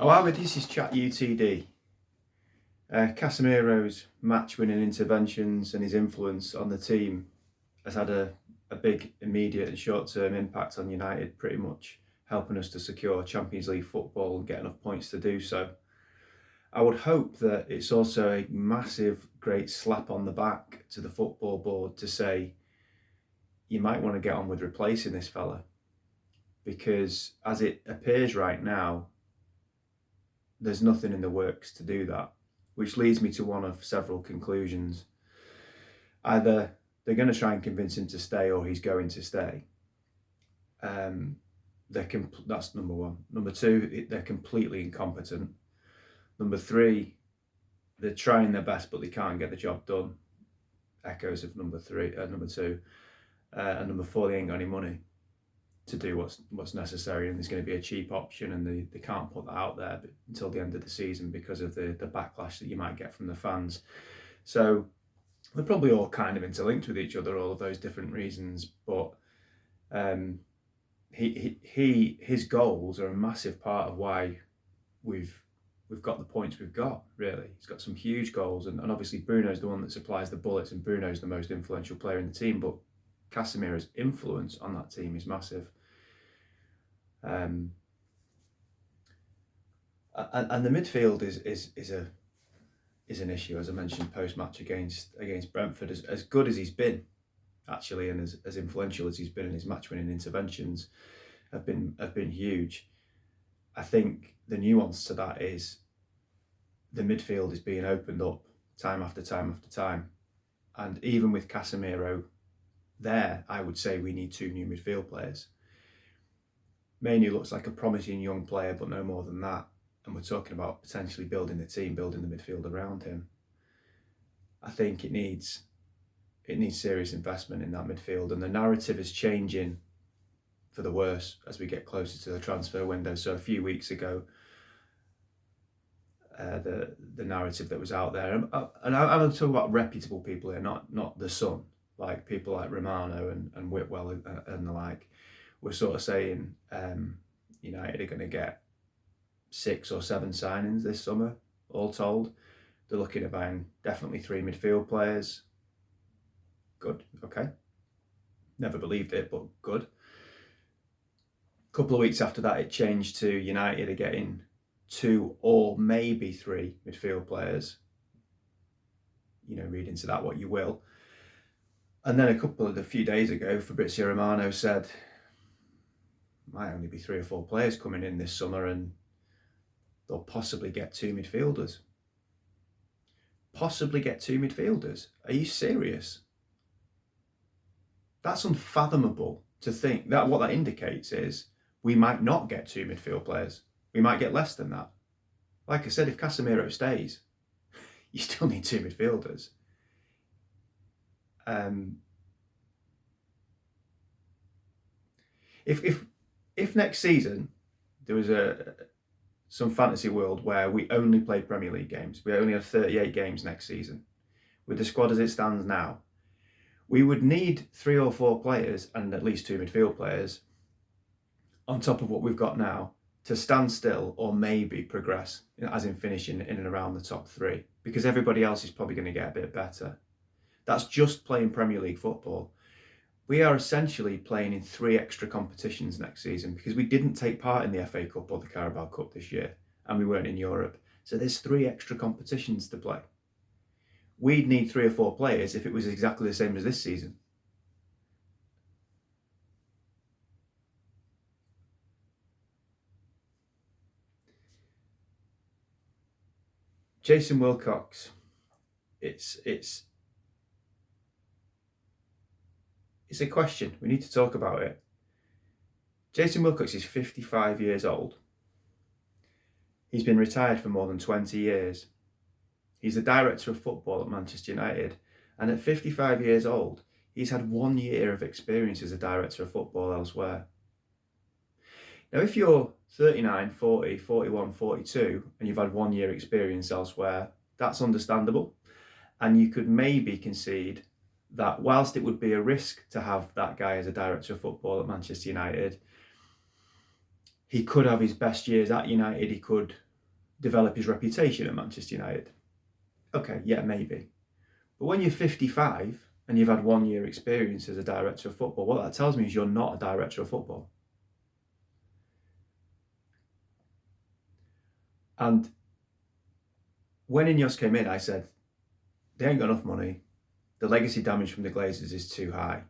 Oh, Albert, this is Chat UTD. Casemiro's match-winning interventions and his influence on the team has had a big immediate and short-term impact on United, pretty much helping us to secure Champions League football and get enough points to do so. I would hope that it's also a massive, great slap on the back to the football board to say, you might want to get on with replacing this fella. Because as it appears right now, there's nothing in the works to do that, which leads me to one of several conclusions. Either they're going to try and convince him to stay or he's going to stay. That's number one. Number two, they're completely incompetent. Number three, they're trying their best but they can't get the job done. Echoes of number two. And number four, they ain't got any money to do what's necessary, and there's going to be a cheap option, and they can't put that out there until the end of the season because of the backlash that you might get from the fans. So they're probably all kind of interlinked with each other, all of those different reasons, but his goals are a massive part of why we've got the points we've got, really. He's got some huge goals, and obviously Bruno's the one that supplies the bullets, and Bruno's the most influential player in the team, but Casemiro's influence on that team is massive. And the midfield is an issue, as I mentioned post-match against Brentford. As good as he's been, actually, and as influential as he's been in his match-winning interventions, have been huge. I think the nuance to that is the midfield is being opened up time after time after time, and even with Casemiro there, I would say we need two new midfield players. Mainoo looks like a promising young player, but no more than that. And we're talking about potentially building the team, building the midfield around him. I think it needs serious investment in that midfield, and the narrative is changing for the worse as we get closer to the transfer window. So a few weeks ago, the narrative that was out there, and I'm talking about reputable people here, not the Sun, like people like Romano and Whitwell and the like. We're sort of saying United are going to get 6 or 7 signings this summer, all told. They're looking at buying definitely 3 midfield players. Good, okay. Never believed it, but good. A couple of weeks after that, it changed to United are getting 2 or maybe 3 midfield players. Read into that what you will. And then a few days ago, Fabrizio Romano said, might only be 3 or 4 players coming in this summer, and they'll possibly get 2 midfielders. Possibly get 2 midfielders? Are you serious? That's unfathomable to think. That what that indicates is we might not get 2 midfield players. We might get less than that. Like I said, if Casemiro stays, you still need 2 midfielders. If next season there was some fantasy world where we only play Premier League games, we only have 38 games next season, with the squad as it stands now, we would need 3 or 4 players and at least 2 midfield players on top of what we've got now to stand still or maybe progress, as in finishing in and around the top 3, because everybody else is probably going to get a bit better. That's just playing Premier League football. We are essentially playing in 3 extra competitions next season because we didn't take part in the FA Cup or the Carabao Cup this year, and we weren't in Europe. So there's 3 extra competitions to play. We'd need 3 or 4 players if it was exactly the same as this season. Jason Wilcox, it's a question. We need to talk about it. Jason Wilcox is 55 years old. He's been retired for more than 20 years. He's the director of football at Manchester United. And at 55 years old, he's had 1 year of experience as a director of football elsewhere. Now, if you're 39, 40, 41, 42, and you've had 1 year experience elsewhere, that's understandable. And you could maybe concede that whilst it would be a risk to have that guy as a director of football at Manchester United, he could have his best years at United. He could develop his reputation at Manchester United? Okay, yeah, maybe. But when you're 55 and you've had 1 year experience as a director of football, what that tells me is you're not a director of football. And when Ineos came in, I said, they ain't got enough money. The legacy damage from the Glazers is too high.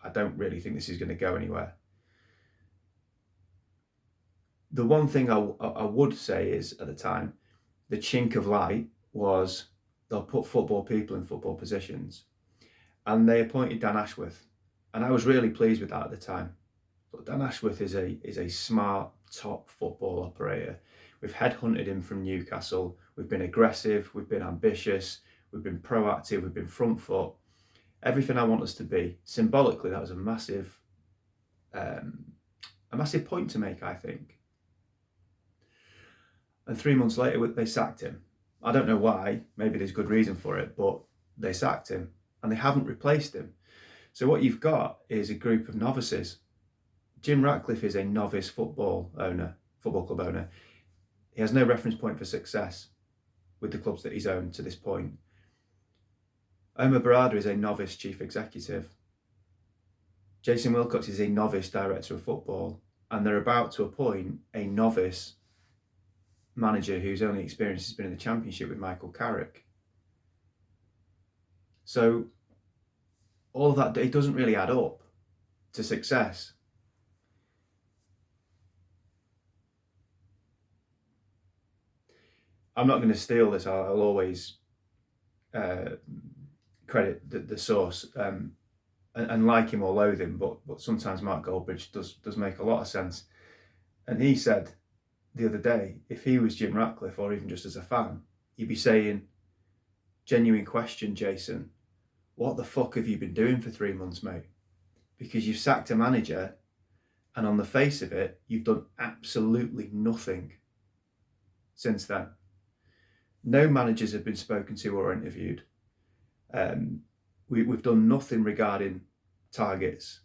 I don't really think this is going to go anywhere. The one thing I would say is, at the time, the chink of light was they'll put football people in football positions. And they appointed Dan Ashworth. And I was really pleased with that at the time. But Dan Ashworth is a smart, top football operator. We've headhunted him from Newcastle. We've been aggressive. We've been ambitious. We've been proactive. We've been front foot. Everything I want us to be. Symbolically, that was a massive point to make, I think. And 3 months later, they sacked him. I don't know why. Maybe there's good reason for it, but they sacked him and they haven't replaced him. So what you've got is a group of novices. Jim Ratcliffe is a novice football club owner. He has no reference point for success with the clubs that he's owned to this point. Omar Barada is a novice chief executive. Jason Wilcox is a novice director of football, and they're about to appoint a novice manager whose only experience has been in the Championship with Michael Carrick. So all of that, it doesn't really add up to success. I'm not going to steal this. I'll always credit the source, and like him or loathe him, but sometimes Mark Goldbridge does make a lot of sense. And he said the other day, if he was Jim Ratcliffe, or even just as a fan, he'd be saying, genuine question, Jason, what the fuck have you been doing for 3 months, mate? Because you've sacked a manager, and on the face of it, you've done absolutely nothing since then. No managers have been spoken to or interviewed. We've done nothing regarding targets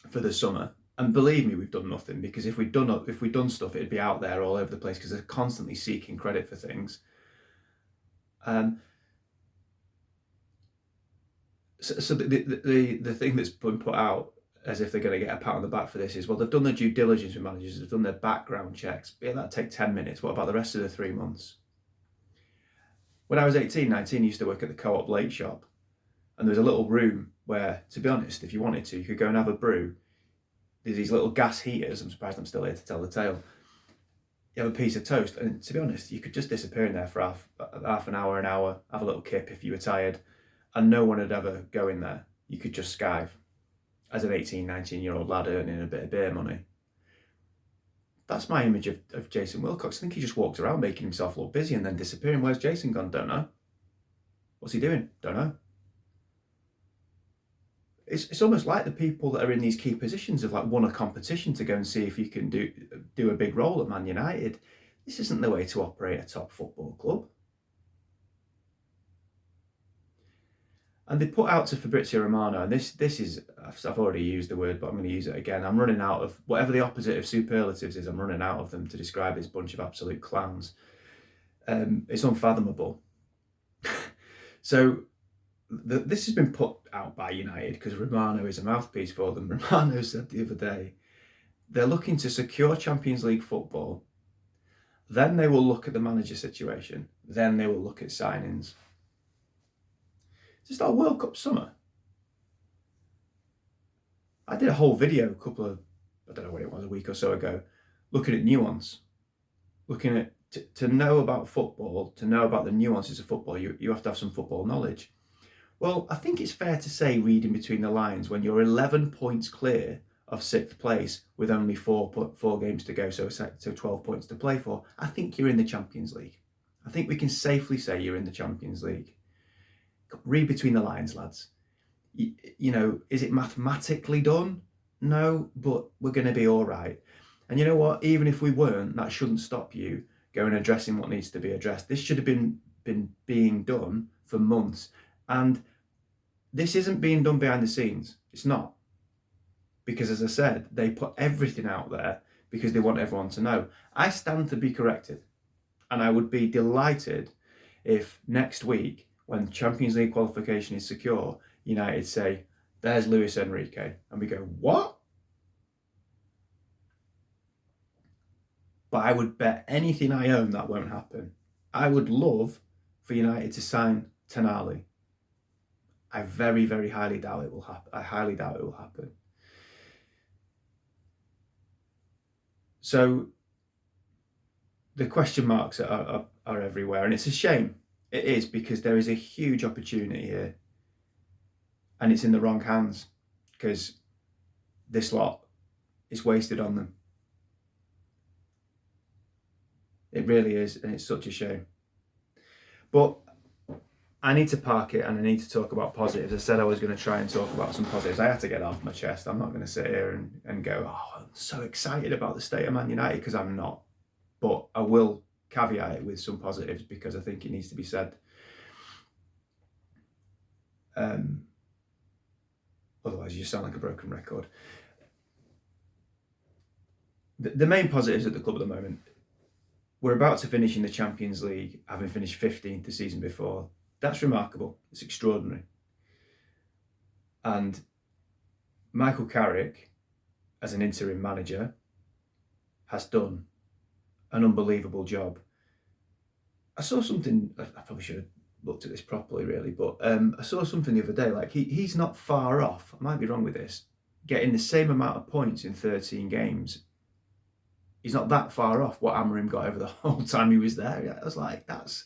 for the summer. And believe me, we've done nothing, because if we'd done stuff, it'd be out there all over the place, because they're constantly seeking credit for things. So the thing that's been put out as if they're going to get a pat on the back for this is, well, they've done their due diligence with managers, they've done their background checks. Yeah, that'd take 10 minutes. What about the rest of the 3 months? When I was 18, 19, I used to work at the Co-op Lake Shop, and there was a little room where, to be honest, if you wanted to, you could go and have a brew. There's these little gas heaters. I'm surprised I'm still here to tell the tale. You have a piece of toast, and to be honest, you could just disappear in there for half an hour, have a little kip if you were tired, and no one would ever go in there. You could just skive as an 18, 19-year-old lad earning a bit of beer money. That's my image of Jason Wilcox. I think he just walks around making himself look busy and then disappearing. Where's Jason gone? Don't know. What's he doing? Don't know. It's almost like the people that are in these key positions have like won a competition to go and see if you can do a big role at Man United. This isn't the way to operate a top football club. And they put out to Fabrizio Romano, and this is, I've already used the word, but I'm going to use it again. I'm running out of, whatever the opposite of superlatives is, I'm running out of them to describe this bunch of absolute clowns. It's unfathomable. So this has been put out by United because Romano is a mouthpiece for them. Romano said the other day, they're looking to secure Champions League football. Then they will look at the manager situation. Then they will look at signings. Is this our World Cup summer? I did a whole video I don't know when it was, a week or so ago, looking at nuance. Looking at, to know about football, to know about the nuances of football, you have to have some football knowledge. Well, I think it's fair to say, reading between the lines, when you're 11 points clear of 6th place with only four games to go, so 12 points to play for, I think you're in the Champions League. I think we can safely say you're in the Champions League. Read between the lines, lads. You know, is it mathematically done? No, but we're going to be all right. And you know what? Even if we weren't, that shouldn't stop you going and addressing what needs to be addressed. This should have been being done for months. And this isn't being done behind the scenes. It's not. Because as I said, they put everything out there because they want everyone to know. I stand to be corrected, and I would be delighted if next week, when Champions League qualification is secure, United say, there's Luis Enrique, and we go, what? But I would bet anything I own that won't happen. I would love for United to sign Tonali. I very, very highly doubt it will happen. I highly doubt it will happen. So the question marks are everywhere, and it's a shame. It is, because there is a huge opportunity here, and it's in the wrong hands, because this lot is wasted on them. It really is, and it's such a shame. But I need to park it, and I need to talk about positives. I said I was going to try and talk about some positives. I had to get off my chest. I'm not going to sit here and go, oh, I'm so excited about the state of Man United, because I'm not. But I will caveat it with some positives, because I think it needs to be said. Otherwise, you sound like a broken record. The main positives at the club at the moment, we're about to finish in the Champions League, having finished 15th the season before. That's remarkable. It's extraordinary. And Michael Carrick, as an interim manager, has done an unbelievable job. I saw something, I probably should have looked at this properly really, but I saw something the other day, like he's not far off, I might be wrong with this, getting the same amount of points in 13 games. He's not that far off what Amorim got over the whole time he was there. I was like, that's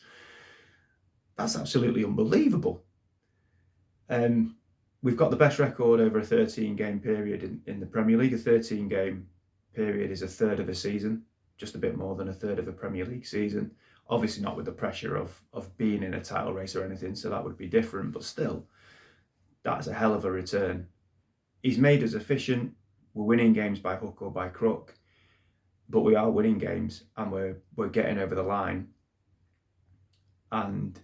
absolutely unbelievable. We've got the best record over a 13-game period in the Premier League. A 13-game period is a third of a season, just a bit more than a third of a Premier League season. Obviously not with the pressure of being in a title race or anything, so that would be different, but still, that's a hell of a return. He's made us efficient. We're winning games by hook or by crook, but we are winning games, and we're getting over the line. And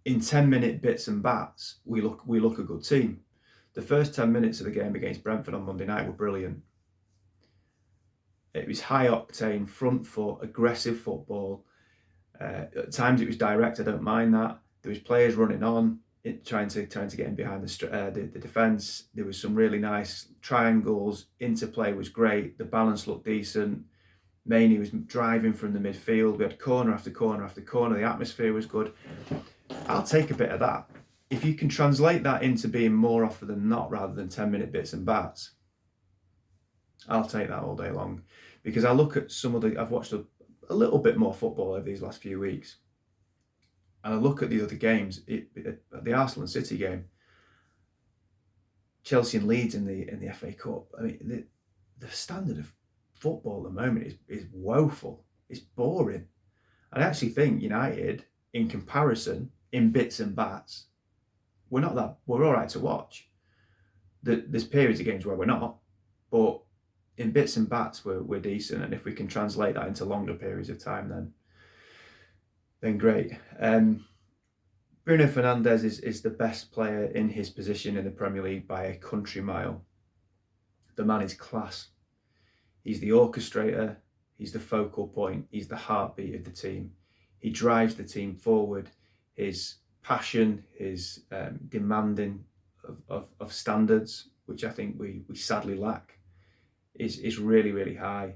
in 10-minute bits and bats, we look a good team. The first 10 minutes of the game against Brentford on Monday night were brilliant. It was high octane, front foot, aggressive football. At times it was direct. I don't mind that. There was players running on, trying to get in behind the defence. There was some really nice triangles. Interplay was great. The balance looked decent. Mainey was driving from the midfield. We had corner after corner after corner. The atmosphere was good. I'll take a bit of that. If you can translate that into being more often than not, rather than 10-minute bits and bats, I'll take that all day long. Because I look at I've watched a little bit more football over these last few weeks, and I look at the other games, the Arsenal and City game, Chelsea and Leeds in the FA Cup. I mean, the standard of football at the moment is woeful. It's boring. I actually think United, in comparison, in bits and bats, we're all right to watch. There's periods of games where we're not, but in bits and bats we're decent, and if we can translate that into longer periods of time, then great. Bruno Fernandes is the best player in his position in the Premier League by a country mile. The man is class. He's the orchestrator, he's the focal point, he's the heartbeat of the team. He drives the team forward. His passion, his demanding of standards, which I think we sadly lack, is really, really high.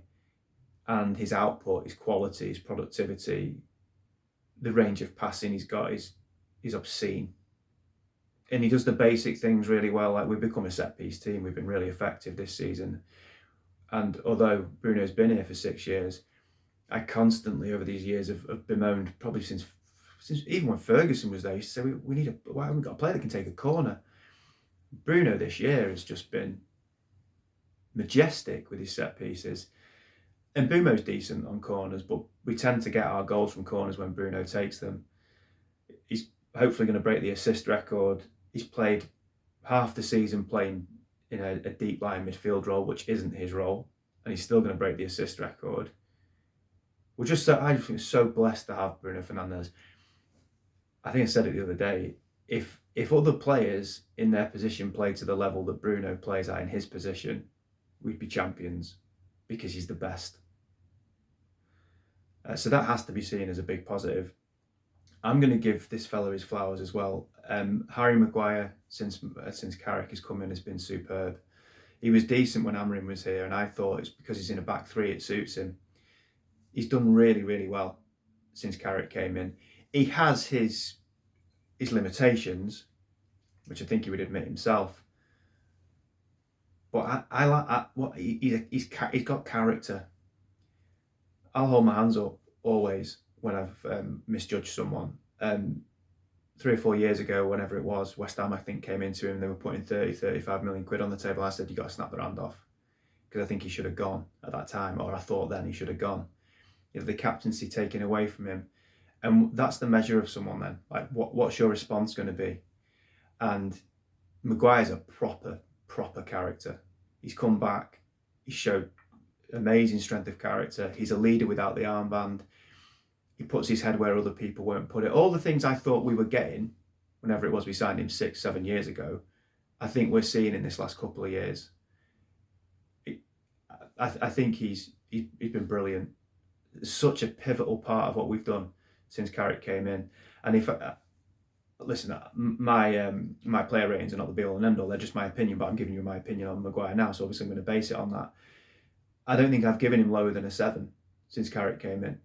And his output, his quality, his productivity, the range of passing he's got is obscene. And he does the basic things really well. Like, we've become a set-piece team. We've been really effective this season. And although Bruno's been here for 6 years, I constantly over these years have bemoaned, probably since even when Ferguson was there, he said, why haven't we got a player that can take a corner? Bruno this year has just been majestic with his set pieces. And Bumo's decent on corners, but we tend to get our goals from corners when Bruno takes them. He's hopefully going to break the assist record. He's played half the season playing in a deep line midfield role, which isn't his role, and he's still going to break the assist record. I just think so blessed to have Bruno Fernandes. I think I said it the other day. If other players in their position played to the level that Bruno plays at in his position, we'd be champions, because he's the best. So that has to be seen as a big positive. I'm going to give this fella his flowers as well. Harry Maguire, since Carrick has come in, has been superb. He was decent when Amorim was here, and I thought it's because he's in a back three, it suits him. He's done really, really well since Carrick came in. He has his limitations, which I think he would admit himself. But I like what he's got character. I'll hold my hands up always when I've misjudged someone. 3 or 4 years ago, whenever it was, West Ham, I think, came into him. They were putting 35 million quid on the table. I said, you got to snap their hand off, because I think he should have gone at that time, or I thought then he should have gone. The captaincy taken away from him. And that's the measure of someone then. Like, what's your response going to be? And Maguire's a proper character. He's come back. He showed amazing strength of character. He's a leader without the armband. He puts his head where other people won't put it. All the things I thought we were getting, whenever it was we signed him 6-7 years ago, I think we're seeing in this last couple of years. I think he's been brilliant. Such a pivotal part of what we've done since Carrick came in. And if listen, my player ratings are not the be all and end all. They're just my opinion, but I'm giving you my opinion on Maguire now, so obviously I'm going to base it on that. I don't think I've given him lower than a 7 since Carrick came in.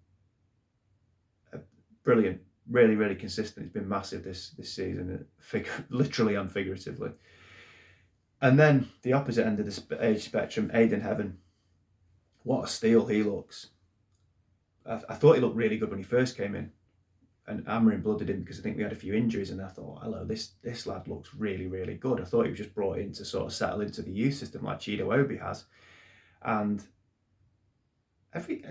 Brilliant, really, really consistent. It's been massive this season, literally and figuratively. And then the opposite end of the age spectrum, Aiden Heaven. What a steal he looks. I thought he looked really good when he first came in, and Amorim blooded him because I think we had a few injuries, and I thought, hello, this lad looks really, really good. I thought he was just brought in to sort of settle into the youth system like Chido Obi has. And I think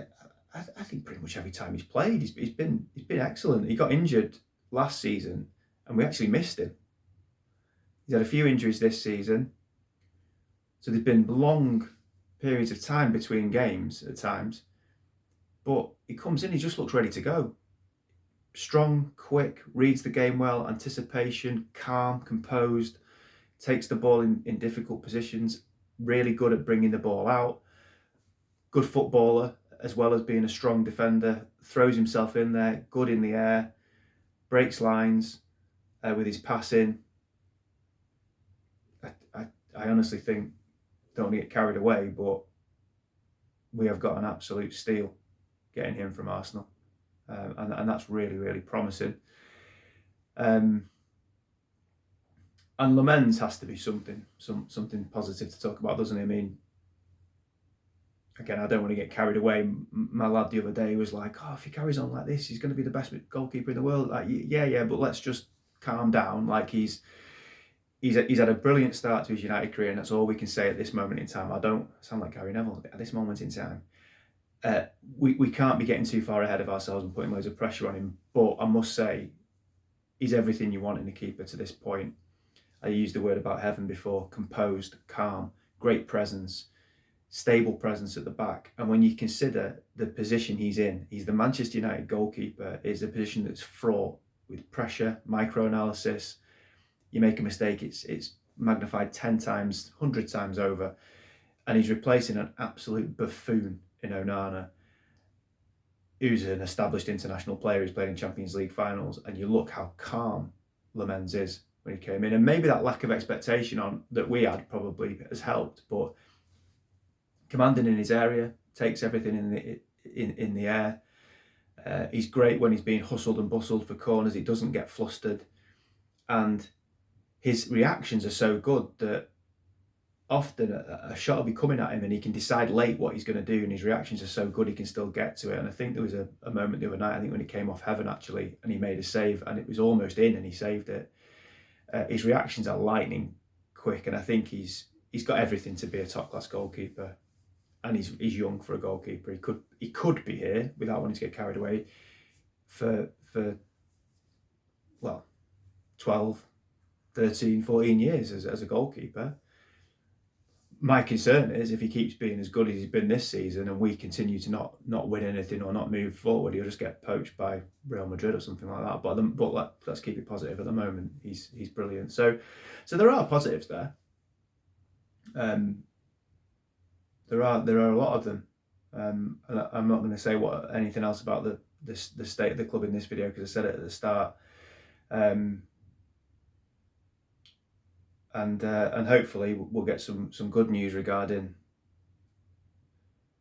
pretty much every time he's played, he's been excellent. He got injured last season, and we actually missed him. He's had a few injuries this season, so there's been long periods of time between games at times. But he comes in, he just looks ready to go. Strong, quick, reads the game well, anticipation, calm, composed, takes the ball in difficult positions, really good at bringing the ball out. Good footballer, as well as being a strong defender, throws himself in there, good in the air, breaks lines with his passing. I honestly think, don't want to get carried away, but we have got an absolute steal getting him from Arsenal, and that's really, really promising. And Lamens has to be something positive to talk about, doesn't he? I mean, again, I don't want to get carried away. My lad the other day was like, if he carries on like this, he's going to be the best goalkeeper in the world. Like, yeah, but let's just calm down. Like, he's had a brilliant start to his United career, and that's all we can say at this moment in time. I don't sound like Gary Neville at this moment in time. We can't be getting too far ahead of ourselves and putting loads of pressure on him. But I must say, he's everything you want in a keeper to this point. I used the word about Heaven before: composed, calm, great presence, stable presence at the back. And when you consider the position he's in, he's the Manchester United goalkeeper, is a position that's fraught with pressure, micro-analysis. You make a mistake, it's magnified 10 times, 100 times over. And he's replacing an absolute buffoon in Onana, who's an established international player who's played in Champions League finals. And you look how calm Lamens is when he came in. And maybe that lack of expectation on that we had probably has helped, but commanding in his area, takes everything in the air. He's great when he's being hustled and bustled for corners. He doesn't get flustered, and his reactions are so good that often a shot will be coming at him and he can decide late what he's going to do, and his reactions are so good he can still get to it. And I think there was a moment the other night, I think when he came off Heaven actually, and he made a save and it was almost in and he saved it. His reactions are lightning quick, and I think he's got everything to be a top class goalkeeper. And he's young for a goalkeeper. He could be here without wanting to get carried away for 12, 13, 14 years as a goalkeeper. My concern is if he keeps being as good as he's been this season and we continue to not win anything or not move forward, he'll just get poached by Real Madrid or something like that. But let's keep it positive. At the moment, he's brilliant. So there are positives there. there are a lot of them. And I'm not going to say anything else about the state of the club in this video, because I said it at the start. And hopefully we'll get some good news regarding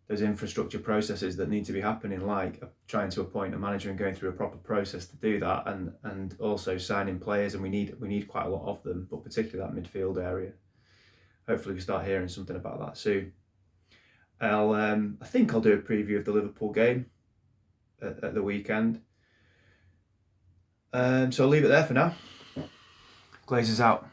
those infrastructure processes that need to be happening, like trying to appoint a manager and going through a proper process to do that, and also signing players, and we need quite a lot of them, but particularly that midfield area. Hopefully we start hearing something about that soon. I think I'll do a preview of the Liverpool game at the weekend. So I'll leave it there for now. Glazers out.